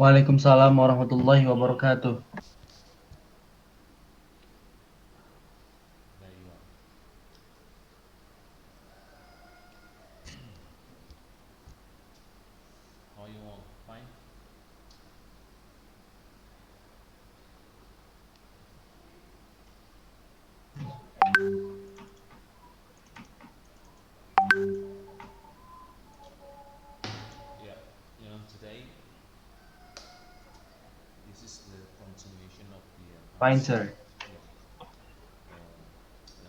Waalaikumsalam warahmatullahi wabarakatuh. There you are. How are you all? Fine? Yeah. Today this is the continuation of the Fine, past sir. yeah,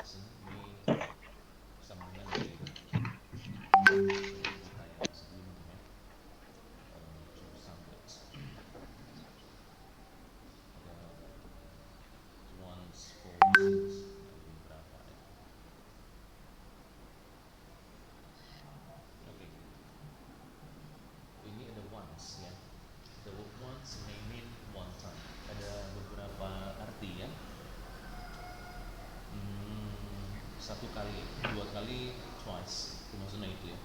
lesson. Ini sambungan dari materi kita yang sebelumnya, jurusan words. Ada once, for, since, ada beberapa ya. Oke, ini ada once ya. The word once may mean one time. Ada beberapa arti ya. Satu kali, dua kali, twice, itu maksudnya itu ya.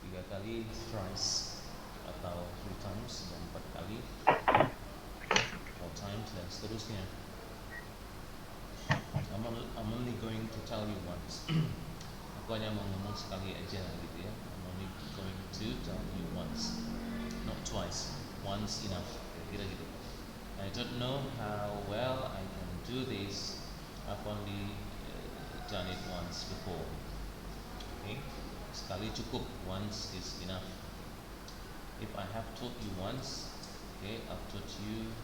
Tiga kali, thrice, atau three times, dan empat kali, four times, dan seterusnya. I'm only going to tell you once. Aku hanya mau ngomong sekali aja gitu ya. I'm only going to tell you once, not twice. Once enough, kira-kira gitu. I don't know how well I can do this. I've only done it once before. Okay, sekali cukup. Once is enough. If I have taught you once, okay, I've taught you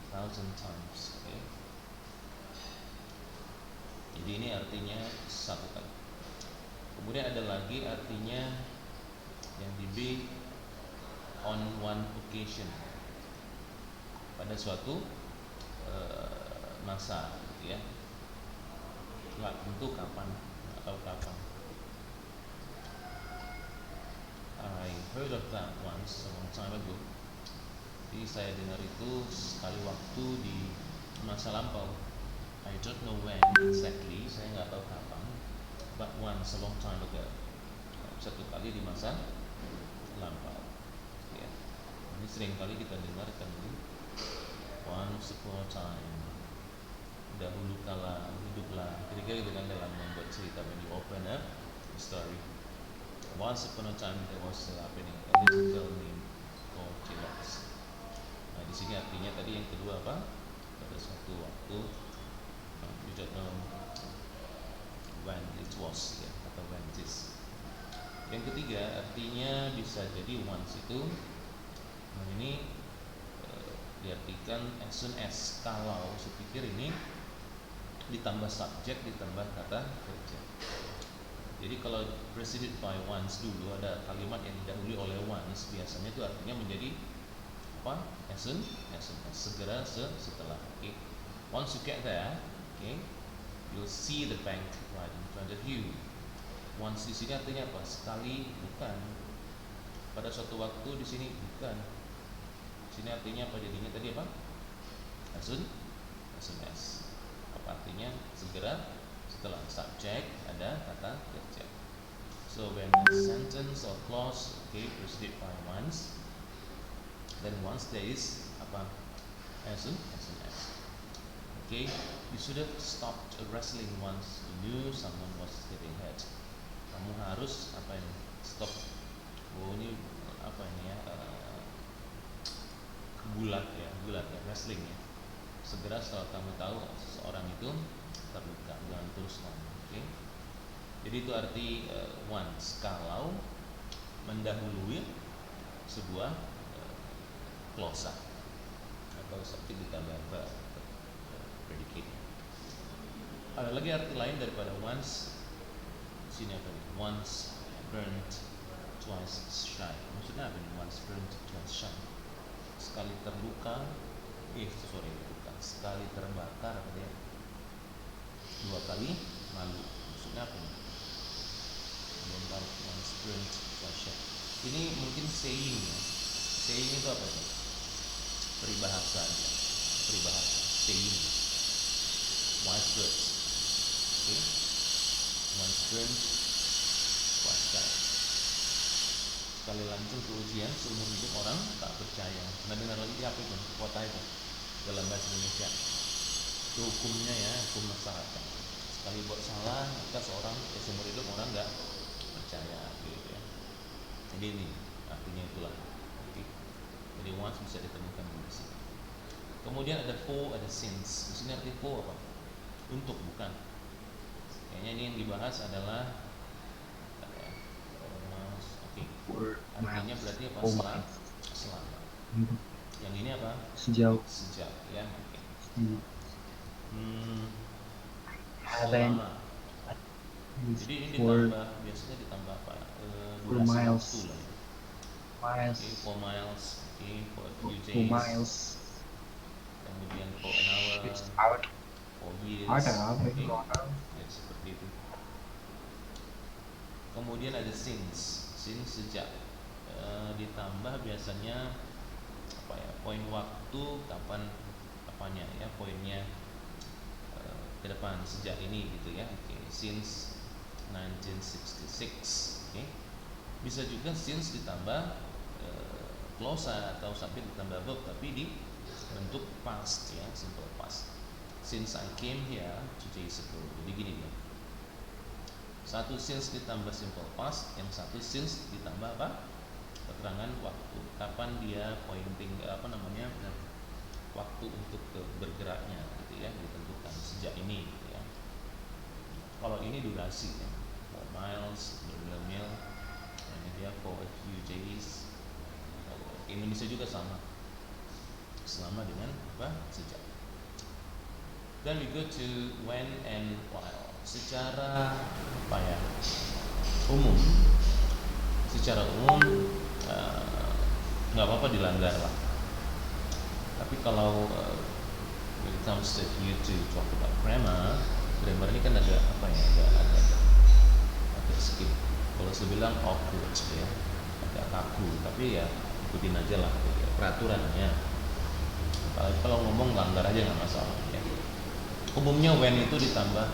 1,000 times. Okay, jadi ini artinya satu kali. Kemudian ada lagi artinya yang di B, on one occasion, pada suatu masa, gitu ya. Nggak tentu kapan atau kapan. I heard of that once a long time ago. Jadi saya dengar itu sekali waktu di masa lampau. I don't know when exactly, saya nggak tahu kapan, but once a long time ago. Satu kali di masa lampau. Ya. Ini sering kali kita dengarkan ini. Once upon a time, dahulu kala, hiduplah. Kira-kira gitu kan dalam membuat cerita, when you open a story. Once upon a time there was a little girl named called Chillax. Nah, di sini artinya tadi yang kedua apa? Pada suatu waktu, you don't know when it was ya, atau when it is. Yang ketiga artinya bisa jadi once itu, nah ini diartikan as soon as, kalau. Saya pikir ini ditambah subjek ditambah kata kerja. Jadi kalau preceded by once dulu, ada kalimat yang didahului oleh once, biasanya itu artinya menjadi apa? As soon as, segera, setelah. Okay. Once you get there, okay, you'll see the bank right in front of you. Once di sini artinya apa? Sekali, bukan. Pada suatu waktu di sini bukan. Di sini artinya apa jadinya tadi apa? As soon as. Apa artinya? Segera, setelah. Subject ada kata kerja. So when a sentence or clause, okay, preceded by once, then once there is apa? As soon as. Okay, you should have stopped wrestling once you knew someone was getting hurt. Kamu harus apa ini? Stop. Oh ini apa ini ya? Gulat ya, wrestling ya. Segera setelah kamu tahu seseorang itu terluka, jangan terus ngomong. Okay? Jadi itu arti once, kalau mendahului sebuah clause atau subjek ditambah verb, predicate. Ada lagi arti lain daripada once. Sini apa nih? Once burnt, twice shy. Maksudnya apa nih? Once burnt, twice shy. Sekali terluka, sekali terbakar, apa ya? Dua kali malu. Maksudnya apa nih? Belum tahu. Once burnt, twice shy. Ini mungkin saying ya. Saying itu apa sih? Peribahasa ya. Peribahasa. Saying. Wise words. Okay. Once burnt, twice shy. sekali langsung ke ujian seumur hidup orang tak percaya. Pernah dengar lagi apa itu? Kota itu dalam bahasa Indonesia. Itu hukumnya ya, hukum masyarakat. Sekali buat salah, maka seorang seumur hidup orang nggak percaya gitu ya. Jadi ini artinya itulah. Oke. Jadi once bisa ditemukan di sini. Kemudian ada for, ada since. Di sini arti for apa? Untuk, bukan. Kayaknya ini yang dibahas adalah oke. Artinya berarti apa? Selama. Yang ini apa? Sejauh. Sejak ya. Oke. Selama. Jadi ini ditambah, biasanya ditambah apa? Durasi waktu lah ya. Miles. Okay, 4 miles. Okay, for a few 2 days. miles. Kemudian for an hour. For years. Okay. Ya, seperti itu. Kemudian ada since sejak. Ditambah biasanya apa ya? Poin waktu kapannya ya, poinnya ke depan, sejak ini gitu ya. Okay. Since 1966. Okay. Bisa juga since ditambah clausa atau sampai ditambah verb tapi di bentuk past ya, simple past. Since I came here 2 days ago. Jadi gini ya. Satu since ditambah simple past, yang satu since ditambah apa? Keterangan waktu. Kapan dia pointing waktu untuk bergeraknya gitu ya, ditentukan sejak ini gitu ya. Kalau ini durasi ya. 4 miles, bermil-mil. Ini dia for a few days. Indonesia juga sama. Selama dengan apa? Sejak. Then we go to when and while. Secara apa ya? Secara umum nggak apa-apa dilanggar lah. Tapi kalau when it comes to you to talk about grammar ini kan agak skip. Kalau saya bilang awkward ya, agak kaku. Tapi ya ikutin aja lah ya, peraturannya. Kalau ngomong langgar aja nggak masalah ya. Umumnya when itu ditambah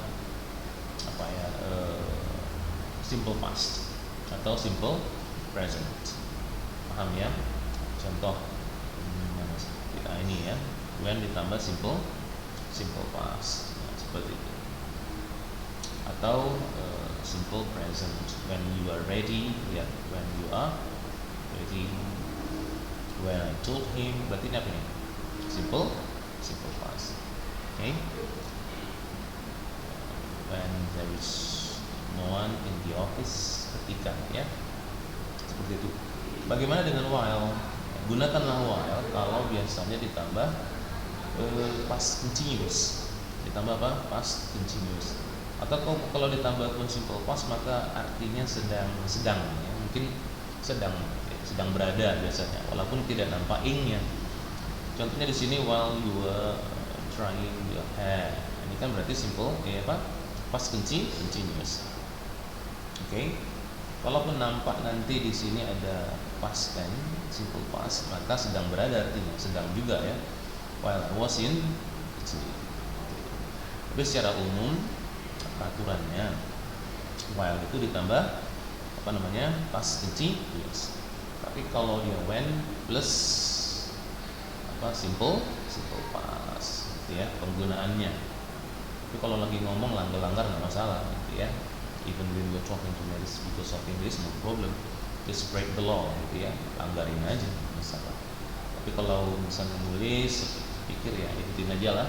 simple past atau simple present. Paham ya? Contoh kita ini ya, when ditambah simple past seperti itu. Atau simple present, when you are ready ya, when you are ready. When I told him, berarti ini apa nih? Simple past. Okay. When there is no one in the office, ketika ya, seperti itu. Bagaimana dengan while? Gunakanlah while kalau biasanya ditambah past continuous. Ditambah apa? Past continuous. Atau kalau ditambah pun simple past maka artinya sedang ya. Mungkin sedang berada biasanya, walaupun tidak nampak ing-nya. Contohnya di sini while you were trying your hair. Ini kan berarti simple ya apa? Past continuous. Oke. Okay. Walaupun nampak nanti di sini ada past tense, simple past, maka sedang berada artinya, sedang juga ya. While I was in Italy. Tapi secara umum peraturannya while itu ditambah past continuous. Tapi kalau dia when plus simple past gitu ya penggunaannya. Tapi kalau lagi ngomong langgar nggak masalah gitu ya. Even when we're talking to English because of English, no problem. Just break the law gitu ya, langgarin aja masalah. Tapi kalau misalnya nulis, pikir ya ikutin aja lah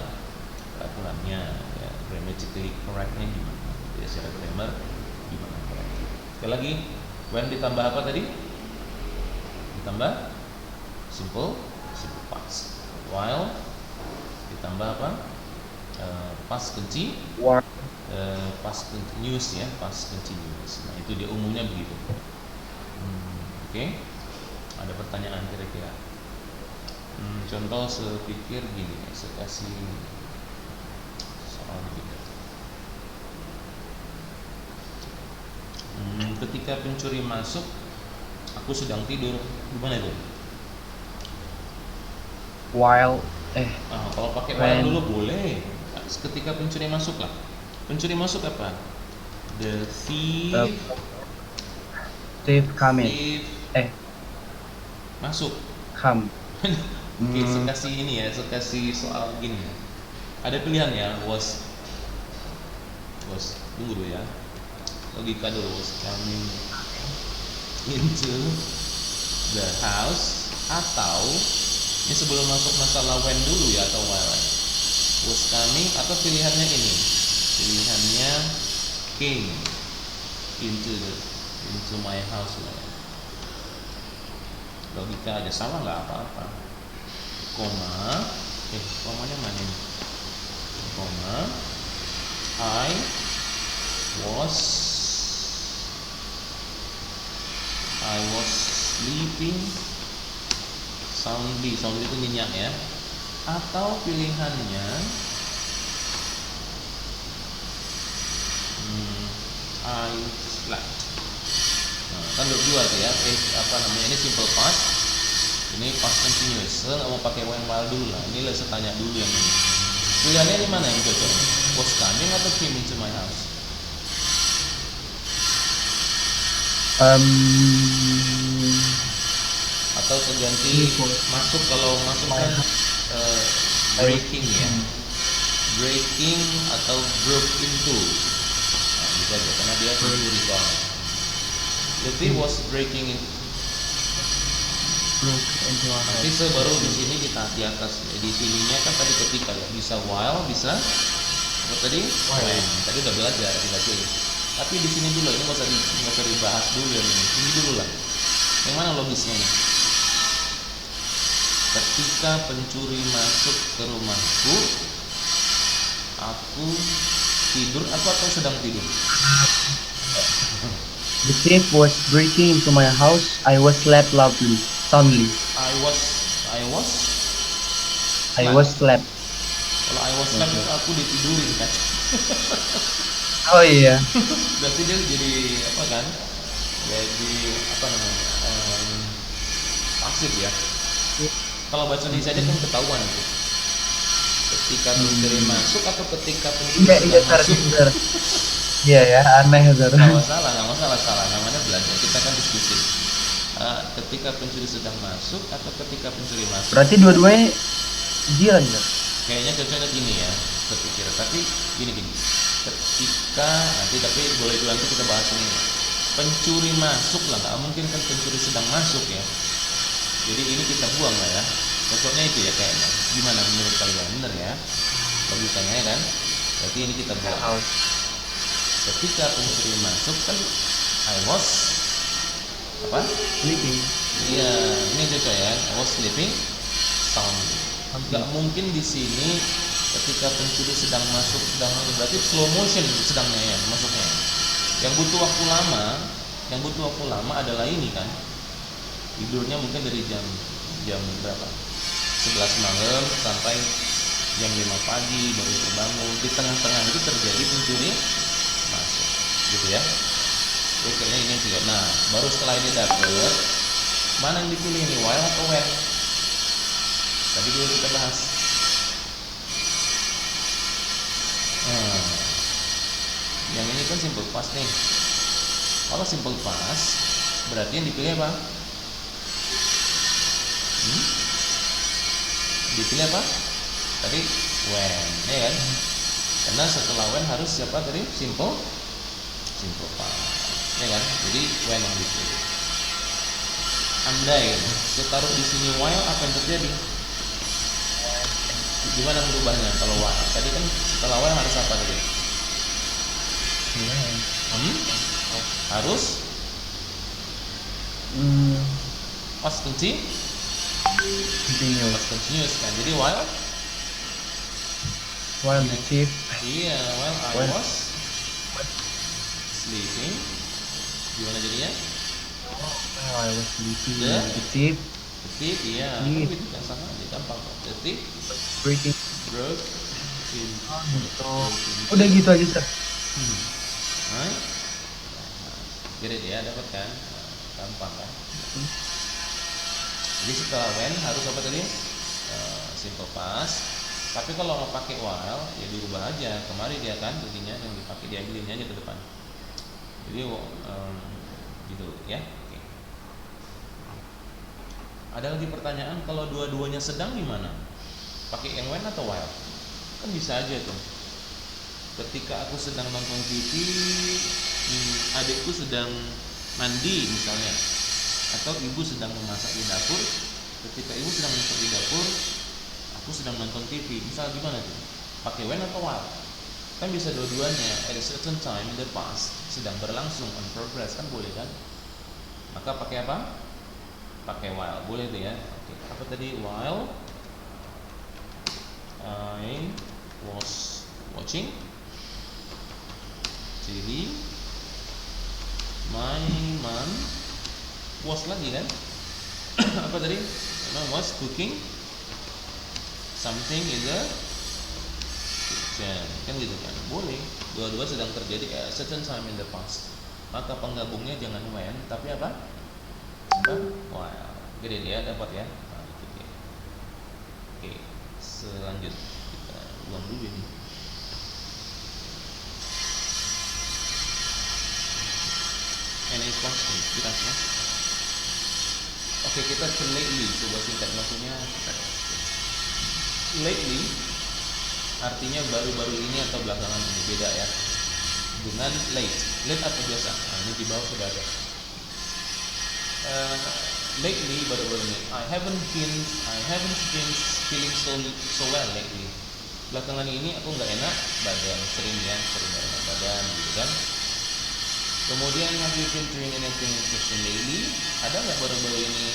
peraturannya ya, grammatically correctnya gimana gitu ya, secara grammar gimana correct. Sekali lagi, when ditambah apa tadi? Ditambah simple past. While ditambah apa? Past continuous. Past continuous ya, past continuous. Nah itu dia umumnya begitu. Oke. Ada pertanyaan kira-kira? Contoh sepikir gini, saya kasih soal begini. Ketika pencuri masuk, aku sedang tidur. Gimana itu? While kalau pakai while dulu boleh. Ketika pencuri masuk lah. Pencuri masuk apa? The thief coming. masuk. come. Oke, sekasih ini ya, sekasih soal gini ya. Ada pilihan ya, was tunggu dulu ya. Logika dulu, was coming into the house, atau ini sebelum masuk masalah when dulu ya, atau while. Was coming, atau pilihannya ini, pilihannya came into my house lah ya. Logika aja, sama nggak apa-apa. Komanya mana nih? Koma, I was sleeping soundly itu nyenyak ya. Atau pilihannya I slept. Nah, kan dua tuh ya. Ini simple past, ini past continuous. Saya nggak mau pakai while dulu lah. Ini saya tanya dulu yang ini. Pilihannya di mana yang cocok? Was coming atau came into my house? Atau terganti masuk, kalau masuk kan breaking ya, breaking atau broke into. Nah, bisa aja karena dia mencuri soalnya. Jadi was breaking in. Nanti saya baru di sini di atas di sininya kan tadi ketika ya, bisa while, bisa apa tadi when. Tadi udah belajar dibacain. Tapi di sini dulu, ini nggak usah dibahas dulu yang ini dulu lah. Yang mana logisnya nih? Ketika pencuri masuk ke rumahku, aku tidur atau sedang tidur? The thief was breaking into my house. I was slept loudly, soundly. I was slept. Kalau I was slept itu aku ditidurin kan. Oh iya. Berarti dia jadi apa kan? Jadi apa namanya? Pasif ya. Kalau bahasa Indonesia aja kan ketahuan itu. Ketika pencuri masuk atau ketika pencuri masuk. Iya ya, aneh Zar. Nggak masalah, salah. Namanya belajar. Kita kan diskusi. Ketika pencuri sedang masuk atau ketika pencuri masuk. Berarti dua-duanya dia ya. Kayaknya cocoknya gini ya, sepikir. Tapi gini. Ketika tapi boleh dulu nanti kita bahas ini. Pencuri masuk lah, nggak mungkin kan pencuri sedang masuk ya. Jadi ini kita buang lah ya. Cocoknya itu ya kayaknya. Gimana menurut kalian? Bener ya? Logikanya kan? Berarti ini kita buang. Ketika pencuri masuk kan I was apa? Sleeping. Iya, ini cocok ya. I was sleeping soundly. Gak mungkin di sini ketika pencuri sedang masuk, berarti slow motion sedangnya ya masuknya. Yang butuh waktu lama adalah ini kan. Tidurnya mungkin dari jam berapa? 11 malam sampai jam 5 pagi baru terbangun. Di tengah-tengah itu terjadi pencuri masuk, gitu ya. Kayaknya ini juga. Nah, baru setelah ini dapet, mana yang dipilih ini, while atau when? Tadi dulu kita bahas. Yang ini kan simple past nih. Kalau simple past, berarti yang dipilih apa? Dipilih apa? Tadi when, ya kan? Karena setelah when harus siapa tadi? Simple past, ya kan? Jadi when yang dipilih. Andai saya taruh di sini while, apa yang terjadi? Gimana merubahnya kalau while? Tadi kan setelah while harus apa tadi? Harus past continuous kan. Jadi while the thief. Iya, while I was sleeping. Gimana jadinya? I was sleeping. The thief. Iya. Thief. Itu kan sama aja, gampang kok. The thief Breaking. broke in. Udah gitu aja Sir. Get it ya, dapat kan? Gampang kan? Jadi setelah when harus apa tadi? Simple past. Tapi kalau mau pakai while ya dirubah aja. Kemarin dia kan tadinya yang dipakai, diambilin aja ke depan. Jadi gitu ya. Oke. Ada lagi pertanyaan, kalau dua-duanya sedang gimana? Pakai yang when atau while? Kan bisa aja tuh. Ketika aku sedang nonton TV, adikku sedang mandi misalnya, atau ibu sedang memasak di dapur. Ketika ibu sedang memasak di dapur, aku sedang nonton TV. Misal gimana tuh? Pakai when atau while? Kan bisa dua-duanya. At a certain time in the past, sedang berlangsung, on progress, kan boleh kan? Maka pakai apa? Pakai while, boleh tuh ya. Oke. Apa tadi? While I was watching TV, my mom was lagi kan? Apa tadi? My mom was cooking something in the kitchen. Kan gitu kan? Boleh. Dua-dua sedang terjadi at a certain time in the past. Maka penggabungnya jangan when, tapi apa? While. Gede dia dapat ya. Nah, itu dia. Oke, selanjutnya kita ulang dulu ini. Any question? Kita ya. Oke, kita ke lately. Coba singkat maksudnya. Lately artinya baru-baru ini atau belakangan ini, beda ya. Dengan late. Late atau biasa? Nah, ini di bawah sudah ada. Lately baru-baru ini I haven't been feeling so well lately. Belakangan ini aku nggak enak badan, sering nggak enak badan gitu kan. Kemudian have you been doing anything interesting lately? Ada nggak baru-baru ini,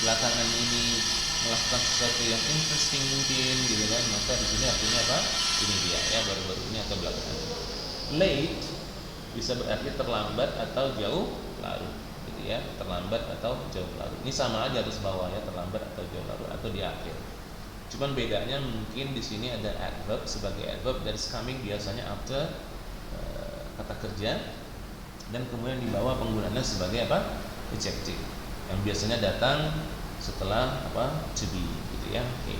belakangan ini melakukan sesuatu yang interesting mungkin gitu kan. Maka di sini artinya apa? Ini dia ya, baru-baru ini atau belakangan. Late bisa berarti terlambat atau jauh larut. Ya, terlambat atau jauh larut. Ini sama aja atas bawahnya, terlambat atau jauh larut atau di akhir. Cuman bedanya mungkin di sini ada adverb sebagai adverb dan coming biasanya after kata kerja, dan kemudian di bawah penggunaannya sebagai apa? Adjective. Yang biasanya datang setelah apa? To be gitu ya. Okay.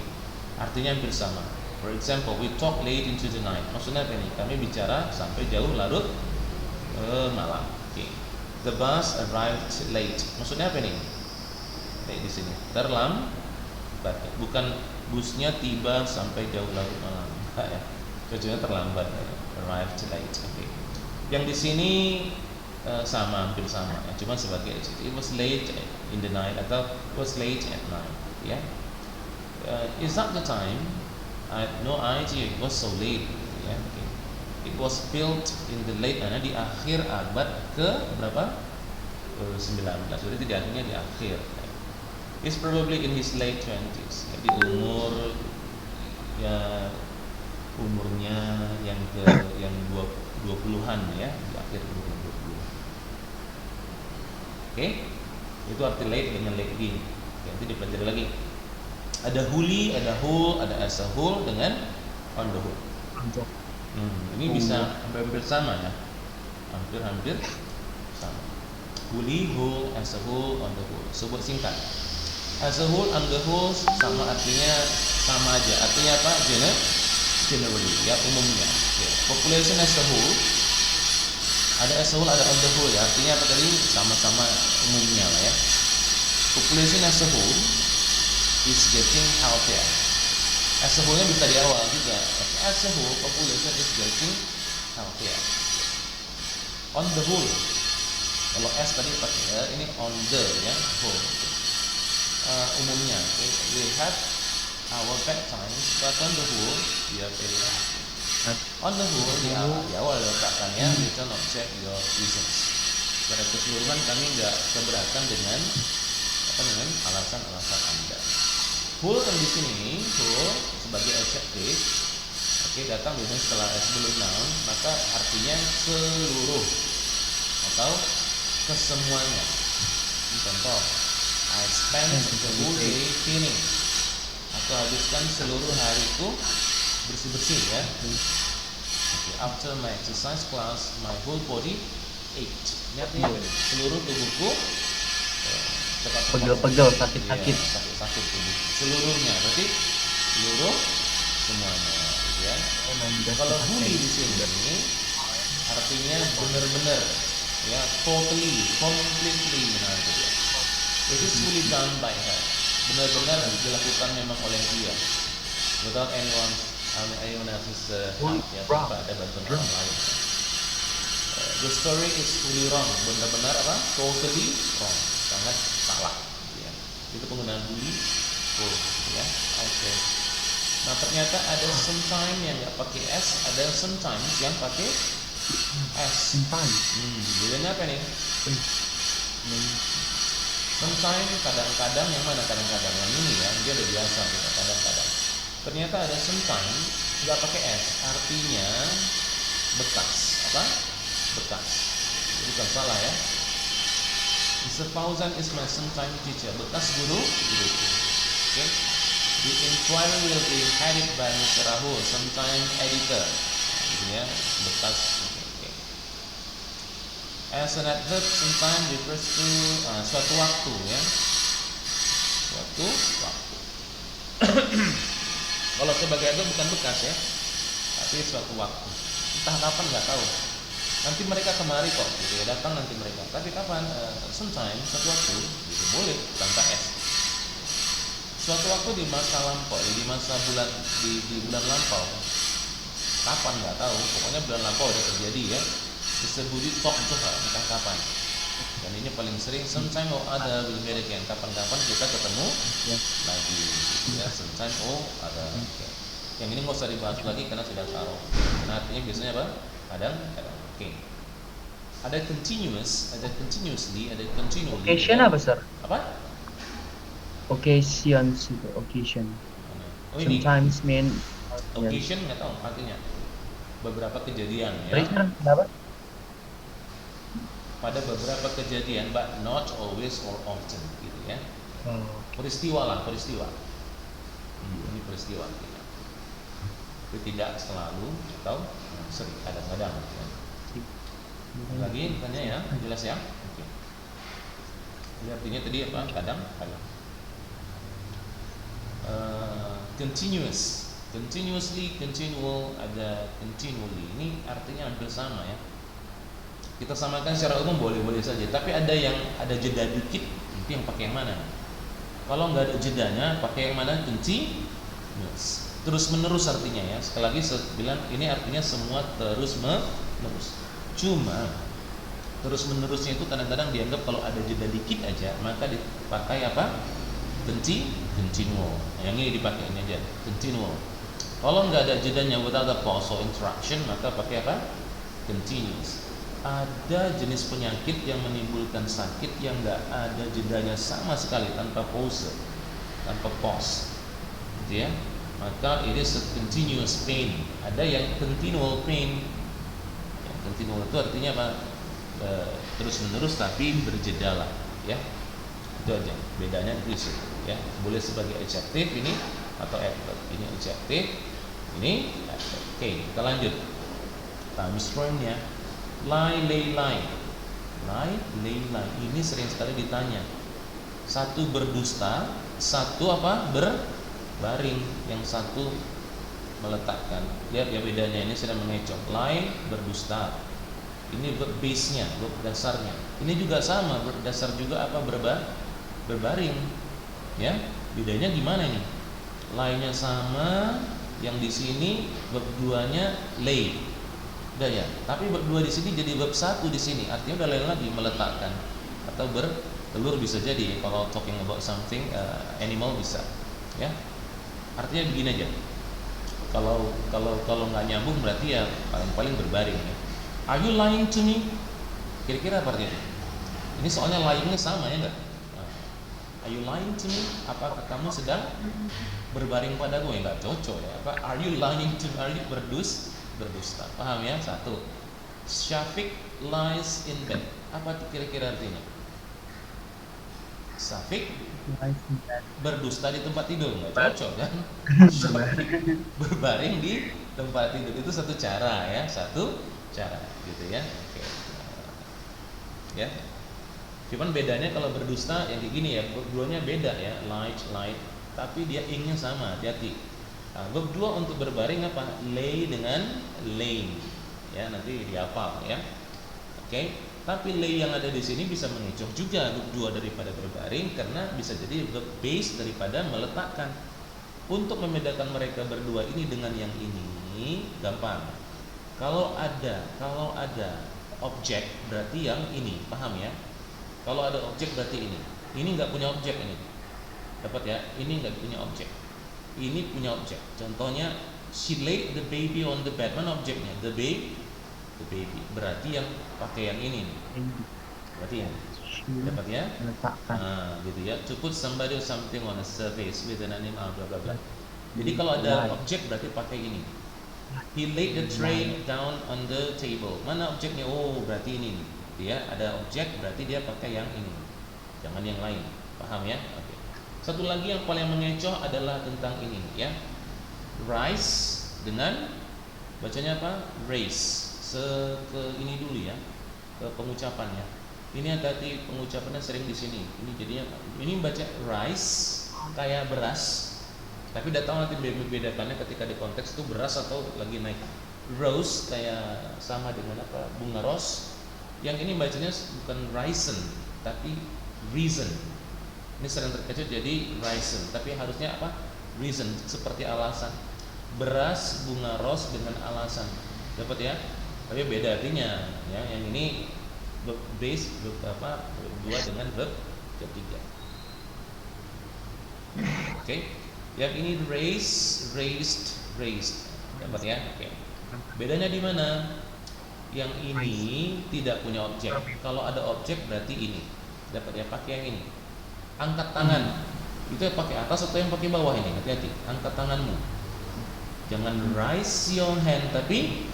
Artinya hampir sama. For example, we talk late into the night. Maksudnya apa ini? Kami bicara sampai jauh larut malam. Okay. The bus arrived late. Maksudnya apa nih? Di sini terlambat. Bukan busnya tiba sampai jauh larut malam. Enggak ya. Tujuannya terlambat. Arrived late. Okay. Yang di sini sama, hampir sama. Ya. Cuma sebagai it was late in the night atau it was late at night. Ya. Is that the time? I had no idea it was so late. Ya. Okay. It was built in the late, karena di akhir abad ke berapa? 19. Berarti di akhirnya di akhir. He's probably in his late 20s. Jadi umurnya yang 20-an ya, di akhir umur 20. Oke? Itu arti late dengan lately. Nanti dipelajari lagi. Ada huli, ada whole, ada as a whole dengan on the whole. Ini bisa hampir sama ya, hampir sama. Huli, whole, as a whole, on the whole. Sebut singkat. As a whole, on the whole sama artinya sama aja. Artinya apa? Generally, ya umumnya. Okay. Population as a whole, ada as a whole, ada on the whole ya. Artinya apa tadi? Sama-sama umumnya lah ya. Population as a whole is getting healthier. As a whole-nya bisa di awal juga. As a whole, population is getting healthier. On the whole, kalau S tadi pakai ini on the ya, whole. Umumnya, okay. We have our bad times, but on the whole, we are very happy. On the whole, di awal letakkannya return object your reasons. Secara keseluruhan kami nggak keberatan dengan alasan-alasan Anda. Whole yang di sini, whole sebagai adjective, oke, datang biasanya setelah sebelum noun, maka artinya seluruh atau kesemuanya. Contoh, I spent the whole day cleaning. Aku habiskan seluruh hariku bersih-bersih ya. Okay, after my exercise class, my whole body ached. Ini artinya seluruh tubuhku pegel-pegel, sakit-sakit. Ya, sakit-sakit tubuh. Seluruhnya, berarti seluruh semuanya, gitu ya. Kalau huli di sini artinya benar-benar, ya, totally, completely, nah itu dia. It is fully done by her. benar-benar dilakukan memang oleh dia, without anyone else's help, ya, tanpa ada bantuan orang lain. The story is fully wrong, benar-benar apa? Totally wrong, sangat salah. Ya. Itu penggunaan bully, ya. Oke. Nah ternyata ada sometimes yang nggak pakai s, ada sometimes yang pakai s. Bedanya apa nih? Sometimes kadang-kadang, yang mana kadang-kadang? Yang ini ya, dia udah biasa gitu, kadang-kadang. Ternyata ada sometimes nggak pakai s, artinya bekas, apa? Bekas. Jadi bukan salah ya. Mr. Fauzan is my sometime teacher, bekas guru. Okay. The inquiry will be headed by Mr. Rahul, sometime editor. Gitu ya, bekas. Okay. As an adverb, sometime refers to suatu waktu ya. Suatu waktu. Kalau sebagai adverb bukan bekas ya, tapi suatu waktu. Entah kapan nggak tahu. Nanti mereka kemari kok, gitu ya, datang nanti mereka. Tapi kapan? Sometime, suatu waktu, gitu, boleh tanpa s. Suatu waktu di masa lampau, di masa bulan di bulan lampau. Kapan nggak tahu, pokoknya bulan lampau udah terjadi ya. Disebut talk juga, entah kapan. Dan ini paling sering, sometime ada will meet again. Kapan-kapan kita ketemu lagi, ya. Sometime ada. Okay. Yang ini nggak usah dibahas lagi karena sudah tahu. Nah, artinya biasanya apa? Kadang-kadang. Oke. Ada continuous, ada continuously, ada continually. Occasion apa, Sir? Apa? Occasions itu, occasion. Oh ini. Sometimes mean Occasion nggak tahu artinya. Beberapa kejadian ya. Sir, kenapa? Pada beberapa kejadian, but not always or often, gitu ya. Peristiwa lah, peristiwa. Ini peristiwa. Gitu. Tapi tidak selalu atau sering, kadang-kadang. Ya. Lagi tanya ya, jelas ya. Oke. Jadi artinya tadi apa? Kadang-kadang. Continuous, continuously, continual, ada continually. Ini artinya hampir sama ya. Kita samakan secara umum boleh-boleh saja. Tapi ada yang ada jeda dikit, itu yang pakai yang mana? Kalau nggak ada jedanya, pakai yang mana? Continuous. Terus menerus artinya ya. Sekali lagi saya bilang ini artinya semua terus menerus. Cuma terus menerusnya itu kadang-kadang dianggap kalau ada jeda dikit aja maka dipakai apa? Continual. Yang ini dipakai ini aja, continual. Kalau nggak ada jedanya without a pause or interruption maka pakai apa? Continuous. Ada jenis penyakit yang menimbulkan sakit yang nggak ada jedanya sama sekali, tanpa pause, tanpa pause, gitu ya. Maka it is a continuous pain. Ada yang continual pain. Yang continual itu artinya apa? Terus menerus tapi berjeda lah, ya. Itu aja bedanya di situ, ya. Boleh sebagai adjective ini atau adverb. Ini adjective, ini adverb. Oke, kita lanjut. Times form-nya lie, lay, lie. Lie, lay, lie. Ini sering sekali ditanya. Satu berdusta, satu apa? Berbaring. Yang satu meletakkan. Lihat ya bedanya, ini sedang mengecoh. Lie, berdusta. Ini verb base-nya, verb dasarnya. Ini juga sama, verb dasar juga apa? Berbaring. Ya, bedanya gimana nih? Lie-nya sama, yang di sini verb 2-nya lay. Udah ya, tapi verb 2 di sini jadi verb 1 di sini. Artinya udah lain lagi, meletakkan atau bertelur bisa jadi. Kalau talking about something animal bisa. Ya. Artinya begini aja. Kalau nggak nyambung berarti ya paling berbaring ya. Are you lying to me? Kira-kira apa artinya? Ini soalnya lying-nya sama ya enggak? Are you lying to me? Apakah kamu sedang berbaring padaku? Ya enggak cocok ya. Apa? Are you lying to me? Are you berdusta? Paham ya? Satu. Syafiq lies in bed. Apa kira-kira artinya? Syafiq berdusta di tempat tidur, nggak cocok kan? Berbaring di tempat tidur itu satu cara ya, satu cara gitu ya. Oke. Ya. Cuman bedanya kalau berdusta yang kayak gini ya, verb 2-nya beda ya, light, tapi dia ing-nya sama, hati-hati. Nah, verb 2 untuk berbaring apa? Lay dengan laying. Ya, nanti dihafal ya. Oke. Tapi lay yang ada di sini bisa mengecoh juga verb 2 daripada berbaring, karena bisa jadi verb base daripada meletakkan. Untuk membedakan mereka berdua ini dengan yang ini gampang. Kalau ada objek berarti yang ini, paham ya? Kalau ada objek berarti ini. Ini nggak punya objek ini. Dapat ya? Ini nggak punya objek. Ini punya objek. Contohnya, she laid the baby on the bed. Mana objeknya? The baby. Berarti yang pakai yang ini nih. Berarti ini. Dapat ya? Meletakkan. Gitu ya. To put somebody or something on a surface with an animal, bla bla bla. Jadi kalau ada objek berarti pakai ini. He laid the tray down on the table. Mana objeknya? Oh, berarti ini nih. Dia ada objek berarti dia pakai yang ini. Jangan yang lain. Paham ya? Oke. Satu lagi yang paling mengecoh adalah tentang ini ya. Rise dengan bacanya apa? Raise. Ke ini dulu ya, ke pengucapannya. Ini hati-hati pengucapannya sering di sini. Ini jadinya ini baca rice kayak beras, tapi udah tahu nanti membedakannya ketika di konteks itu beras atau lagi naik. Rose kayak sama dengan apa? Bunga ros. Yang ini bacanya bukan risen tapi reason. Ini sering terkecoh jadi risen, tapi harusnya apa? Reason, seperti alasan. Beras, bunga ros dengan alasan. Dapat ya? Tapi beda artinya ya. Yang ini verb base, verb apa? Verb 2 dengan verb ketiga. Oke. Yang ini raised. Dapat ya? Oke. Bedanya di mana? Yang ini tidak punya objek. Kalau ada objek berarti ini. Dapat ya? Pakai yang ini. Angkat tangan. Itu yang pakai atas atau yang pakai bawah ini? Hati-hati. Angkat tanganmu. Jangan raise your hand tapi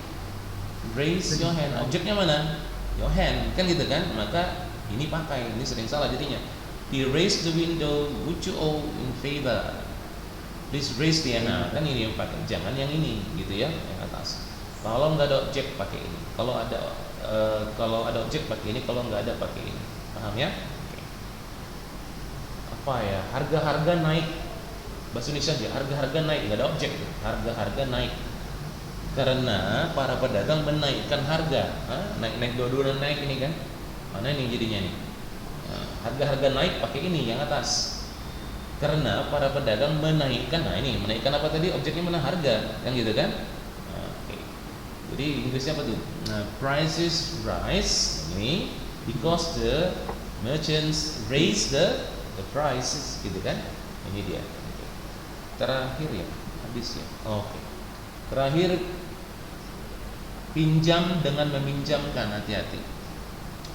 raise your hand. Objeknya mana? Your hand, kan gitu kan? Maka ini pakai, ini sering salah jadinya. He raised the window, would you all in favor? Please raise the hand. Kan ini yang pakai, jangan yang ini, gitu ya, yang atas. Kalau nggak ada objek pakai ini. Kalau ada objek pakai ini, kalau nggak ada pakai ini. Paham ya? Oke. Apa ya? Harga-harga naik. Bahasa Indonesia aja, harga-harga naik, nggak ada objek. Harga-harga naik. Karena para pedagang menaikkan harga. Naik dua-duanya naik ini kan. Mana ini jadinya nih? Harga-harga naik pakai ini yang atas. Karena para pedagang menaikkan. Nah ini menaikkan apa tadi? Objeknya mana? Harga, yang gitu kan? Okay. Jadi Inggrisnya apa tuh? Prices rise ini because the merchants raise the prices, gitu kan? Ini dia. Okay. Terakhir ya, habis ya. Oke. Terakhir, pinjam dengan meminjamkan, hati-hati.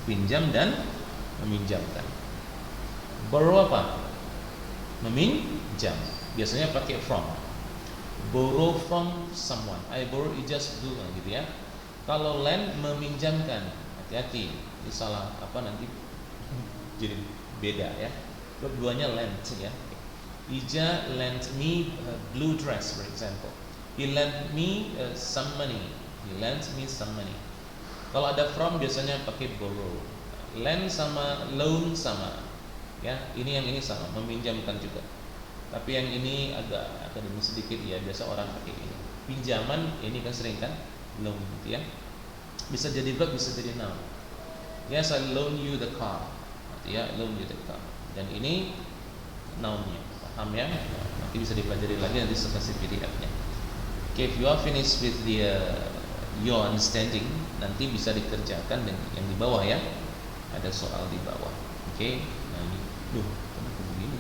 Pinjam dan meminjamkan. Borrow apa? Meminjam. Biasanya pakai from. Borrow from someone. I borrow ijaz do, gitu ya. Kalau lend, meminjamkan, hati-hati. Ini salah apa nanti jadi beda ya. Keduanya lend ya. Ija lent me a blue dress, for example. He lent me some money. He lent me some money. Kalau ada from biasanya pakai borrow. Lend sama loan sama. Ya, ini yang ini sama, meminjamkan juga. Tapi yang ini agak akademis sedikit ya, biasa orang pakai ini. Pinjaman ini kan sering kan loan gitu ya. Bisa jadi verb, bisa jadi noun. Yes, I loan you the car. Gitu ya, loan you the car. Dan ini nounnya. Paham ya? Nanti bisa dipelajari lagi nanti setelah PDF-nya. Okay, if you are finished with the your understanding, nanti bisa dikerjakan dengan yang di bawah ya. Ada soal di bawah. Oke. Okay? Nah ini, kenapa begini?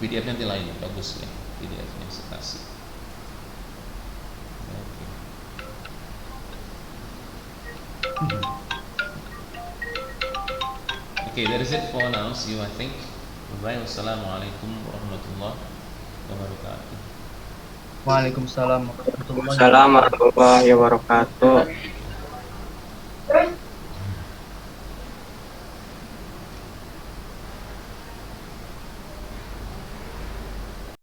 PDF nanti lain, bagus ya. PDF-nya saya kasih. Okay, that is it for now. See you, I think. Bye. Wassalamualaikum warahmatullahi wabarakatuh. Waalaikumsalam warahmatullahi Assalamualaikum warahmatullahi wabarakatuh.